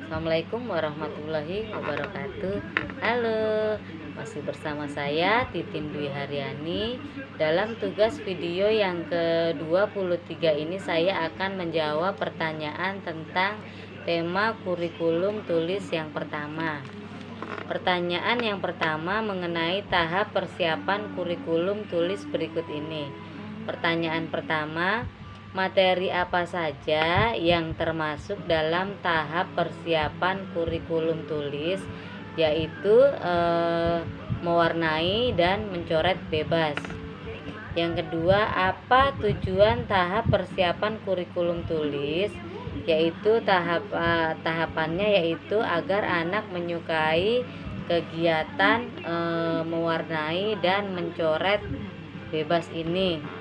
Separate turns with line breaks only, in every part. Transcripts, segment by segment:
Assalamualaikum warahmatullahi wabarakatuh. Halo, masih bersama saya Titin Dwi Haryani. Dalam tugas video yang ke-23 ini saya akan menjawab pertanyaan tentang tema kurikulum tulis yang pertama. Pertanyaan yang pertama mengenai tahap persiapan kurikulum tulis berikut ini. Pertanyaan pertama, materi apa saja yang termasuk dalam tahap persiapan kurikulum tulis, yaitu mewarnai dan mencoret bebas. Yang kedua, apa tujuan tahap persiapan kurikulum tulis, yaitu tahapannya yaitu agar anak menyukai kegiatan mewarnai dan mencoret bebas ini.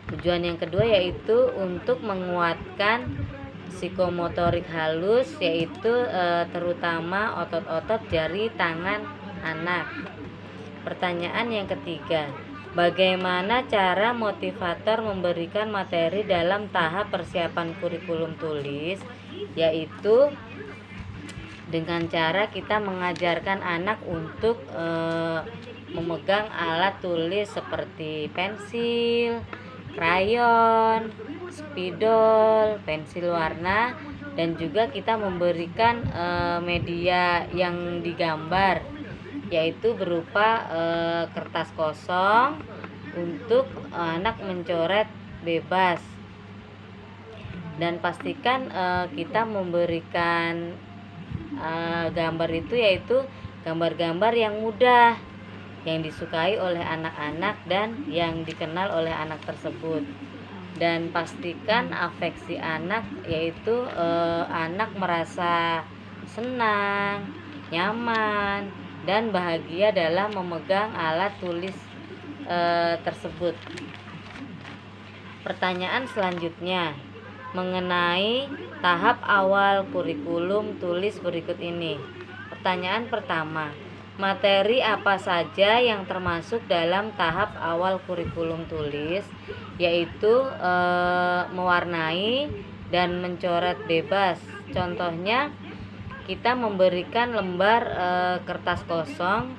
Tujuan yang kedua yaitu untuk menguatkan psikomotorik halus, yaitu terutama otot-otot jari tangan anak. Pertanyaan yang ketiga, bagaimana cara motivator memberikan materi dalam tahap persiapan kurikulum tulis, yaitu dengan cara kita mengajarkan anak untuk memegang alat tulis seperti pensil, krayon, spidol, pensil warna, dan juga kita memberikan media yang digambar, yaitu berupa kertas kosong untuk anak mencoret bebas. Dan pastikan kita memberikan gambar itu yaitu gambar-gambar yang mudah, yang disukai oleh anak-anak dan yang dikenal oleh anak tersebut. Dan pastikan afeksi anak, yaitu anak merasa senang, nyaman, dan bahagia dalam memegang alat tulis tersebut. Pertanyaan selanjutnya mengenai tahap awal kurikulum tulis berikut ini. Pertanyaan pertama, materi apa saja yang termasuk dalam tahap awal kurikulum tulis, yaitu mewarnai dan mencoret bebas. Contohnya, kita memberikan lembar kertas kosong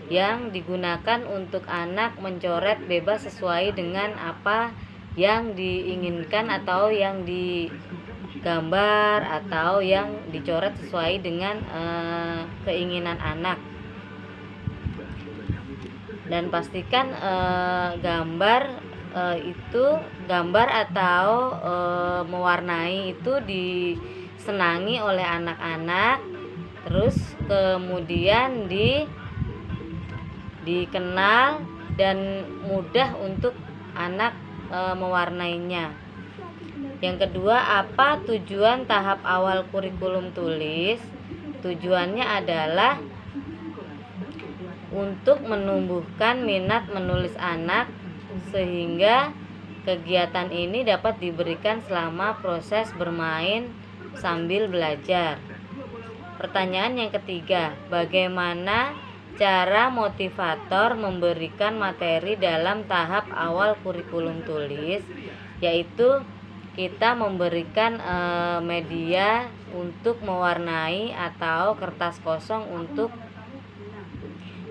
yang digunakan untuk anak mencoret bebas sesuai dengan apa yang diinginkan atau yang digambar atau yang dicoret sesuai dengan keinginan anak. Dan pastikan gambar atau mewarnai itu disenangi oleh anak-anak, terus kemudian dikenal dan mudah untuk anak mewarnainya. Yang kedua, apa tujuan tahap awal kurikulum tulis? Tujuannya adalah untuk menumbuhkan minat menulis anak, sehingga kegiatan ini dapat diberikan selama proses bermain sambil belajar. Pertanyaan yang ketiga, bagaimana cara motivator memberikan materi dalam tahap awal kurikulum tulis, yaitu kita memberikan media untuk mewarnai atau kertas kosong untuk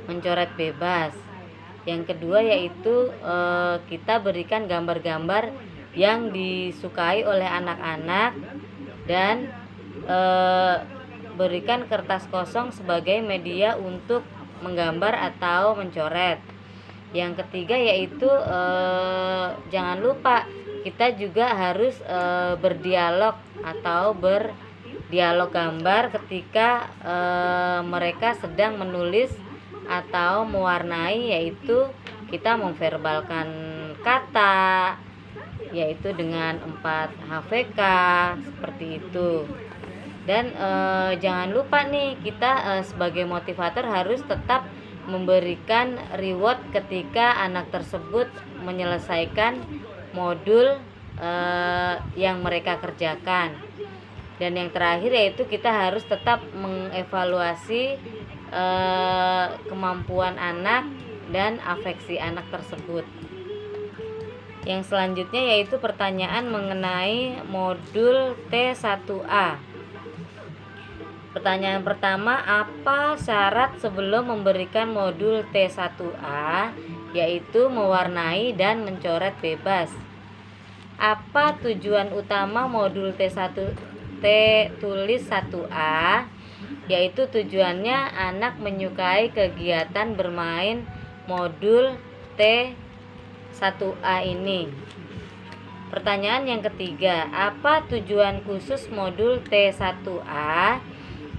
mencoret bebas. Yang kedua yaitu kita berikan gambar-gambar yang disukai oleh anak-anak dan berikan kertas kosong sebagai media untuk menggambar atau mencoret. Yang ketiga yaitu jangan lupa kita juga harus berdialog atau berdialog gambar ketika mereka sedang menulis atau mewarnai, yaitu kita memverbalkan kata, yaitu dengan 4 HVK seperti itu. Dan jangan lupa nih, kita sebagai motivator harus tetap memberikan reward ketika anak tersebut menyelesaikan modul yang mereka kerjakan. Dan yang terakhir yaitu kita harus tetap mengevaluasi kemampuan anak dan afeksi anak tersebut. Yang selanjutnya yaitu pertanyaan mengenai modul T1A. Pertanyaan pertama, apa syarat sebelum memberikan modul T1A, yaitu mewarnai dan mencoret bebas? Apa tujuan utama modul T tulis 1A? Yaitu tujuannya anak menyukai kegiatan bermain modul T1A ini. Pertanyaan yang ketiga, apa tujuan khusus modul T1A?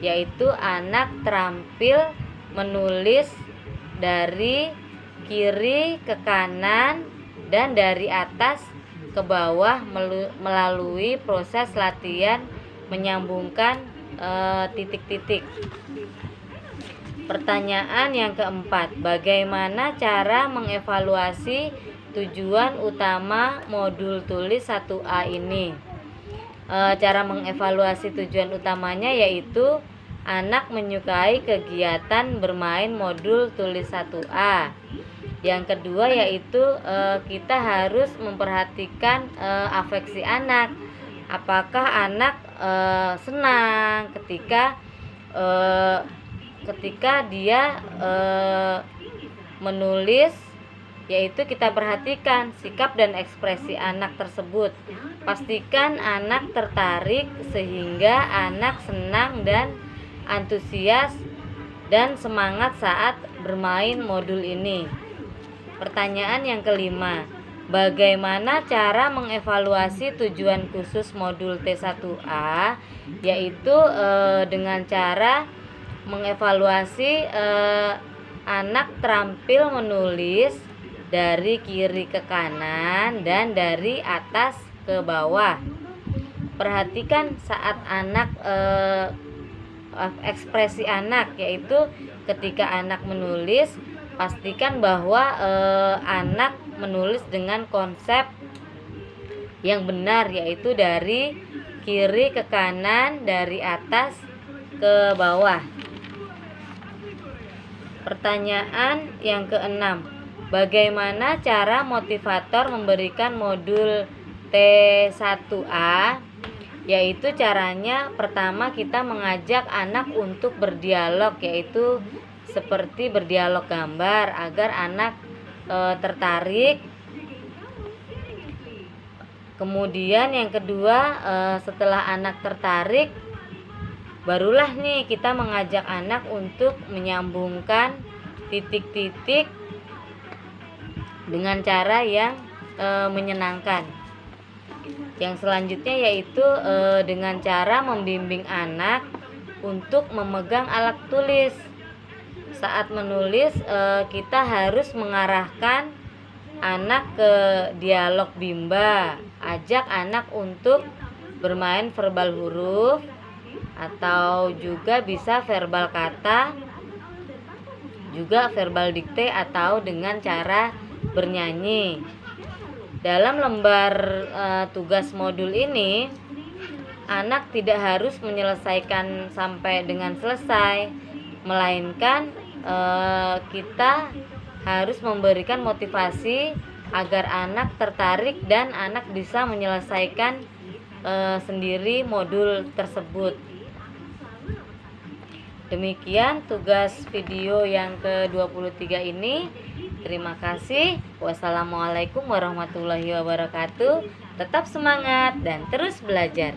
Yaitu anak terampil menulis dari kiri ke kanan dan dari atas ke bawah melalui proses latihan menyambungkan titik-titik. Pertanyaan yang keempat, bagaimana cara mengevaluasi tujuan utama modul tulis 1A ini? Cara mengevaluasi tujuan utamanya yaitu anak menyukai kegiatan bermain modul tulis 1A. Yang kedua yaitu kita harus memperhatikan afeksi anak. Apakah anak senang ketika dia menulis, yaitu kita perhatikan sikap dan ekspresi anak tersebut. Pastikan anak tertarik sehingga anak senang dan antusias dan semangat saat bermain modul ini. Pertanyaan yang kelima, bagaimana cara mengevaluasi tujuan khusus modul T1A? Yaitu dengan cara mengevaluasi anak terampil menulis dari kiri ke kanan dan dari atas ke bawah. Perhatikan saat anak ekspresi anak, yaitu ketika anak menulis, pastikan bahwa anak menulis dengan konsep yang benar, yaitu dari kiri ke kanan, dari atas ke bawah. Pertanyaan yang keenam, bagaimana cara motivator memberikan modul T1A? Yaitu caranya pertama kita mengajak anak untuk berdialog, yaitu seperti berdialog gambar agar anak tertarik. Kemudian yang kedua, setelah anak tertarik, barulah nih kita mengajak anak untuk menyambungkan titik-titik dengan cara yang menyenangkan. Yang selanjutnya yaitu dengan cara membimbing anak untuk memegang alat tulis. Saat menulis kita harus mengarahkan anak ke dialog bimba. Ajak anak untuk bermain verbal huruf atau juga bisa verbal kata, juga verbal dikte atau dengan cara bernyanyi. Dalam lembar tugas modul ini, anak tidak harus menyelesaikan sampai dengan selesai, melainkan kita harus memberikan motivasi agar anak tertarik dan anak bisa menyelesaikan sendiri modul tersebut. Demikian tugas video yang ke-23 ini. Terima kasih. Wassalamualaikum warahmatullahi wabarakatuh. Tetap semangat dan terus belajar.